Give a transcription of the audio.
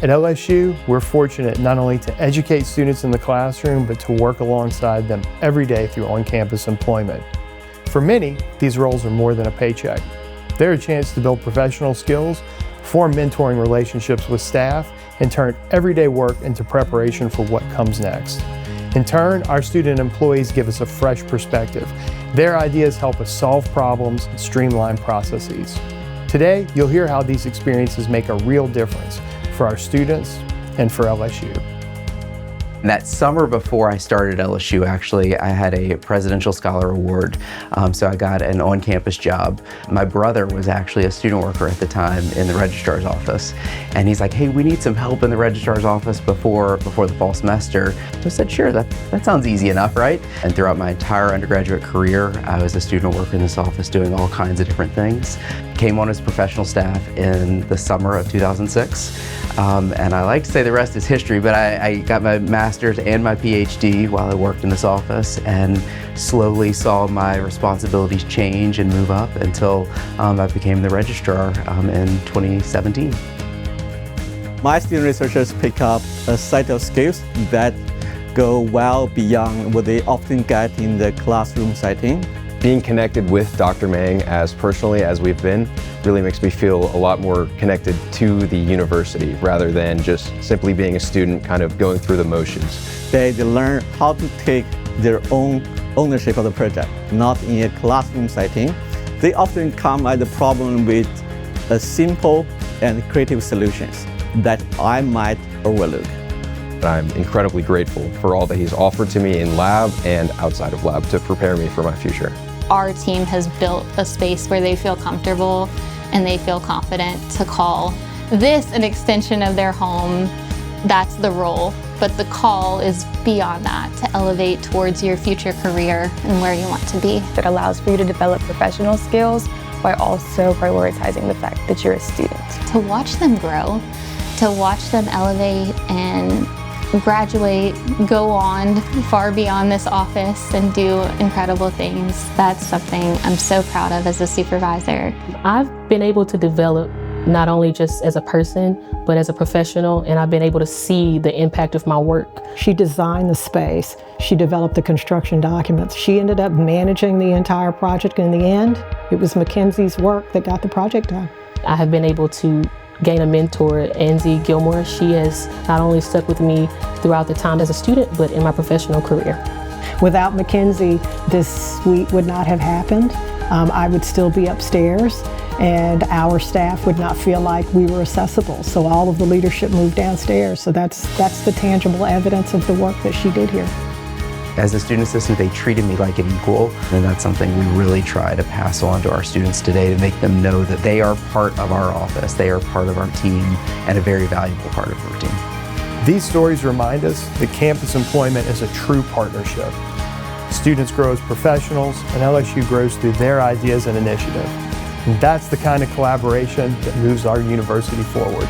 At LSU, we're fortunate not only to educate students in the classroom, but to work alongside them every day through on-campus employment. For many, these roles are more than a paycheck. They're a chance to build professional skills, form mentoring relationships with staff, and turn everyday work into preparation for what comes next. In turn, our student employees give us a fresh perspective. Their ideas help us solve problems and streamline processes. Today, you'll hear how these experiences make a real difference for our students and for LSU. That summer before I started LSU, actually, I had a Presidential Scholar Award, so I got an on-campus job. My brother was actually a student worker at the time in the registrar's office, and he's like, hey, we need some help in the registrar's office before the fall semester. So I said, sure, that sounds easy enough, right? And throughout my entire undergraduate career, I was a student worker in this office doing all kinds of different things. Came on as professional staff in the summer of 2006. And I like to say the rest is history, but I got my master's and my PhD while I worked in this office, and slowly saw my responsibilities change and move up until I became the registrar in 2017. My student researchers pick up a set of skills that go well beyond what they often get in the classroom setting. Being connected with Dr. Mang as personally as we've been really makes me feel a lot more connected to the university rather than just simply being a student kind of going through the motions. They learn how to take their own ownership of the project, not in a classroom setting. They often come at the problem with a simple and creative solutions that I might overlook. I'm incredibly grateful for all that he's offered to me in lab and outside of lab to prepare me for my future. Our team has built a space where they feel comfortable and they feel confident to call this an extension of their home. That's the role, but the call is beyond that, to elevate towards your future career and where you want to be. It allows for you to develop professional skills while also prioritizing the fact that you're a student. To watch them grow, to watch them elevate and graduate, go on far beyond this office and do incredible things. That's something I'm so proud of as a supervisor. I've been able to develop not only just as a person, but as a professional, and I've been able to see the impact of my work. She designed the space. She developed the construction documents. She ended up managing the entire project in the end. It was Mackenzie's work that got the project done. I have been able to gain a mentor, Angie Gilmore. She has not only stuck with me throughout the time as a student, but in my professional career. Without Mackenzie, this suite would not have happened. I would still be upstairs, and our staff would not feel like we were accessible. So all of the leadership moved downstairs. So that's the tangible evidence of the work that she did here. As a student assistant, they treated me like an equal, and that's something we really try to pass on to our students today, to make them know that they are part of our office, they are part of our team, and a very valuable part of our team. These stories remind us that campus employment is a true partnership. Students grow as professionals, and LSU grows through their ideas and initiative. And that's the kind of collaboration that moves our university forward.